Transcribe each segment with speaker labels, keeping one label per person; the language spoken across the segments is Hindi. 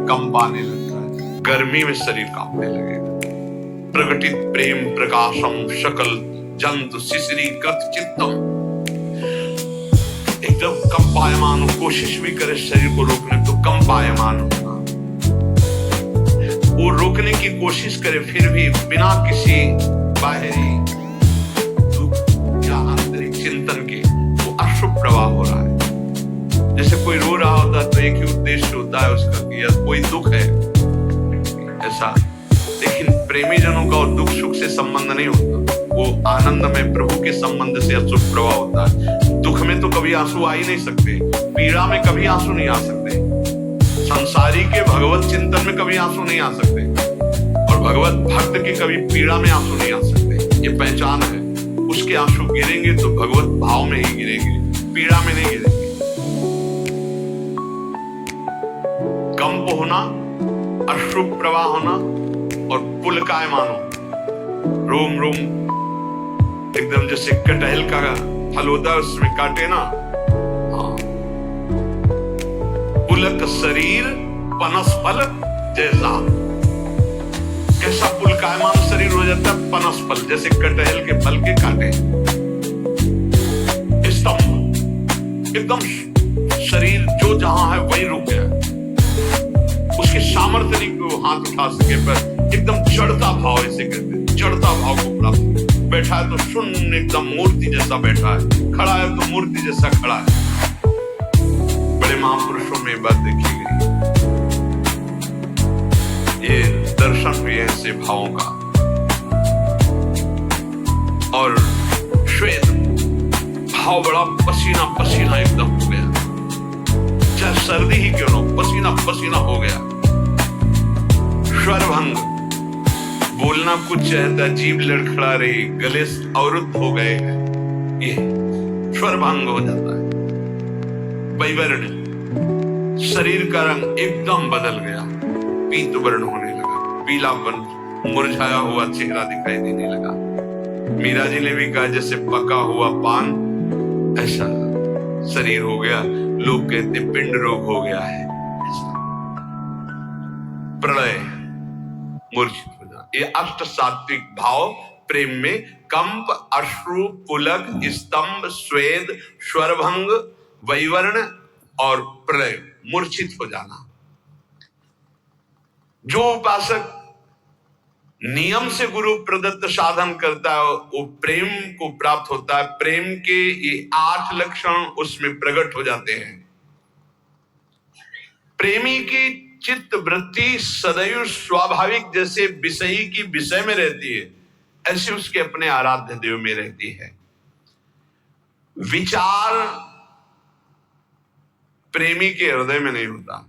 Speaker 1: कंप आने लगता है, गर्मी में शरीर कांपने लगेगा। प्रकटित प्रेम प्रकाशम सकल जंतु शिशिरी कृत चित्तम, एकदम कंपायमान हो, कोशिश भी करे शरीर को रोकने तो कंपायमान होगा, वो रोकने की कोशिश करे फिर भी बिना किसी बाहरी दुख या आंतरिक चिंतन के वो अश्रु प्रवाह हो रहा है। जैसे कोई रो रहा होता है तो एक ही उद्देश्य होता है उसका कि यार कोई दुख है ऐसा, लेकिन प्रेमी जनों का और दुख सुख से संबंध नहीं होता, वो आनंद में प्रभु के संबंध से अश्रु प्रवाह होता है। दुख में तो कभी आंसू आ ही नहीं सकते, पीड़ा में कभी आंसू नहीं आ सकते, संसारी के भगवत चिंतन में कभी आंसू नहीं आ सकते, और भगवत भक्त के कभी पीड़ा में आंसू नहीं आ सकते। ये पहचान है, उसके आंसू गिरेंगे तो भगवत भाव में ही गिरेंगे, पीड़ा में नहीं गिरेंगे। कंप होना, अश्रु प्रवाह होना और पुलकायमान होना, रोम रोम एकदम जैसे कटहल का फल होता है उसमें काटे ना, हाँ, पुलक शरीर पनस फल जैसा, कैसा पुलकायमान शरीर हो जाता है, पनस फल जैसे कटहल के फल के काटे, स्तंभ एकदम शरीर जो जहां है वही रुक गया, उसके सामर्थ्य नहीं को हाथ उठा सके, पर एकदम जड़ता भाव ऐसे कहते हैं, जड़ता भाव को प्राप्त। बैठा है तो शून्य एकदम मूर्ति जैसा बैठा है, खड़ा है तो मूर्ति जैसा खड़ा है। बड़े महापुरुषों में बात देखी गई, ये दर्शन भी है ऐसे भावों का। और श्वेत भाव बड़ा पसीना पसीना एकदम हो गया, चाहे सर्दी ही क्यों ना, पसीना पसीना हो गया। स्वरभंग, बोलना कुछ चाहता, जीभ लड़खड़ा रही, गले अवरुद्ध हो गए हैं, ये स्वरभंग हो जाता है। वैवर्ण, शरीर का रंग एकदम बदल गया, पीत वर्ण होने लगा, पीलापन, मुरझाया हुआ चेहरा दिखाई देने लगा। मीरा जी ने भी कहा जैसे पका हुआ पान ऐसा शरीर हो गया, लोग कहते पिंड रोग हो गया है। प्रलय, मूर्छित हो जाना, ये अष्ट सात्विक भाव प्रेम में कंप, अश्रु, पुलक, स्तंभ, स्वेद, स्वरभंग, वैवर्ण और प्रलय, मूर्छित हो जाना। जो उपासक नियम से गुरु प्रदत्त साधन करता है वो प्रेम को प्राप्त होता है। प्रेम के ये 8 लक्षण उसमें प्रकट हो जाते हैं। प्रेमी की चित्त वृत्ति सदैव स्वाभाविक जैसे विषयी की विषय में रहती है, ऐसे उसके अपने आराध्य देव में रहती है। विचार प्रेमी के हृदय में नहीं होता,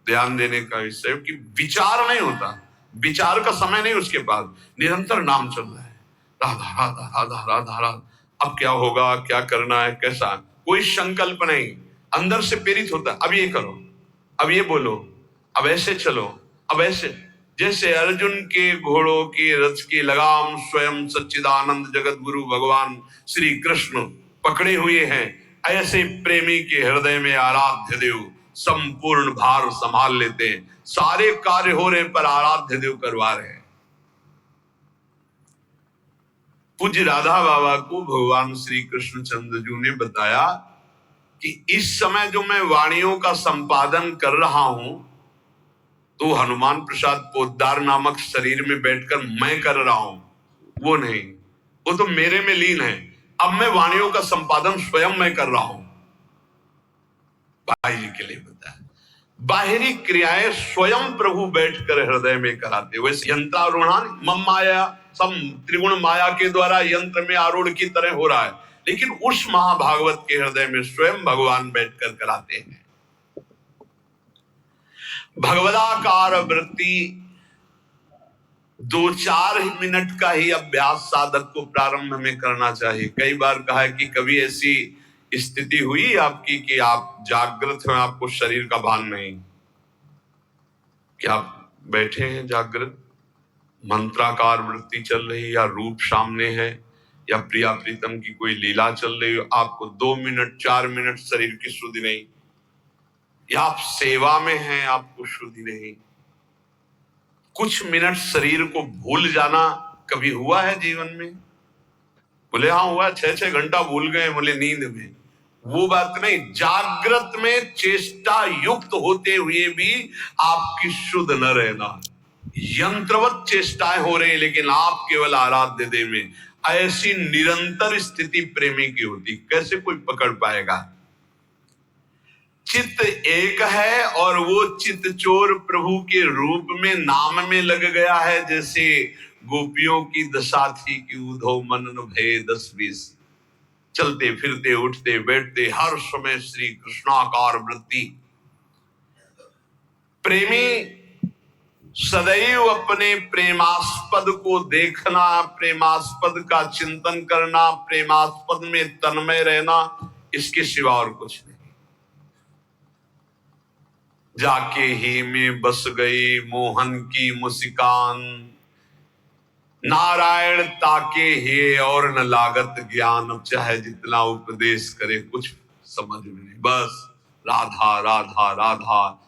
Speaker 1: ध्यान देने का विषय कि विचार नहीं होता, विचार का समय नहीं उसके पास, निरंतर नाम चल रहा है, राधा राधा राधा राधा राधा। अब क्या होगा, क्या करना है, कैसा, कोई संकल्प नहीं, अंदर से प्रेरित होता है, अब ये करो, अब ये बोलो, अब ऐसे चलो, अब ऐसे। जैसे अर्जुन के घोड़ों की रथ की लगाम स्वयं सच्चिदानंद जगत गुरु भगवान श्री कृष्ण पकड़े हुए हैं, ऐसे प्रेमी के हृदय में आराध्य देव संपूर्ण भार संभाल लेते हैं। सारे कार्य हो रहे पर आराध्य देव करवा रहे हैं। पूज्य राधा बाबा को भगवान श्री कृष्ण चंद्र जी ने बताया कि इस समय जो मैं वाणियों का संपादन कर रहा हूं तो हनुमान प्रसाद पोद्दार नामक शरीर में बैठकर मैं कर रहा हूं, वो नहीं, वो तो मेरे में लीन है। अब मैं वाणियों का संपादन स्वयं मैं कर रहा हूं। भाई जी के लिए बताया, बाहरी क्रियाएं स्वयं प्रभु बैठकर हृदय में कराते। वैसे यंत्रारूढ़ान मम माया, सब त्रिगुण माया के द्वारा यंत्र में आरूढ़ की तरह हो रहा है, लेकिन उस महाभागवत के हृदय में स्वयं भगवान बैठकर कराते हैं। भगवदाकार वृत्ति 2-4 मिनट का ही अभ्यास साधक को प्रारंभ में करना चाहिए। कई बार कहा है कि कभी ऐसी स्थिति हुई आपकी कि आप जागृत हैं, आपको शरीर का भान नहीं, क्या आप बैठे हैं जागृत, मंत्राकार वृत्ति चल रही, या रूप सामने है, या प्रिया प्रीतम की कोई लीला चल रही हो, आपको 2 मिनट 4 मिनट शरीर की सुधि नहीं, या आप सेवा में हैं, आपको शुद्धि नहीं। कुछ मिनट शरीर को भूल जाना कभी हुआ है जीवन में? बोले हाँ हुआ, 6-6 घंटा भूल गए, बोले नींद में। वो बात नहीं, जागृत में चेष्टा युक्त होते हुए भी आपकी शुद्ध न रहना। यंत्रवत चेष्टाएं हो रही, लेकिन आप केवल आराध्य देव में। ऐसी निरंतर स्थिति प्रेमी की होती, कैसे कोई पकड़ पाएगा? चित्त एक है और वो चित्त चोर प्रभु के रूप में नाम में लग गया है। जैसे गोपियों की दशा थी कि उधो मनन भय 10-20, चलते फिरते उठते बैठते हर समय श्री कृष्णाकार वृत्ति। प्रेमी सदैव अपने प्रेमास्पद को देखना, प्रेमास्पद का चिंतन करना, प्रेमास्पद में तन्मय रहना, इसके सिवा और कुछ नहीं। जाके ही में बस गई मोहन की मुस्कान, नारायण ताके हे और न लागत ज्ञान। अब चाहे जितना उपदेश करे कुछ समझ में नहीं, बस राधा राधा राधा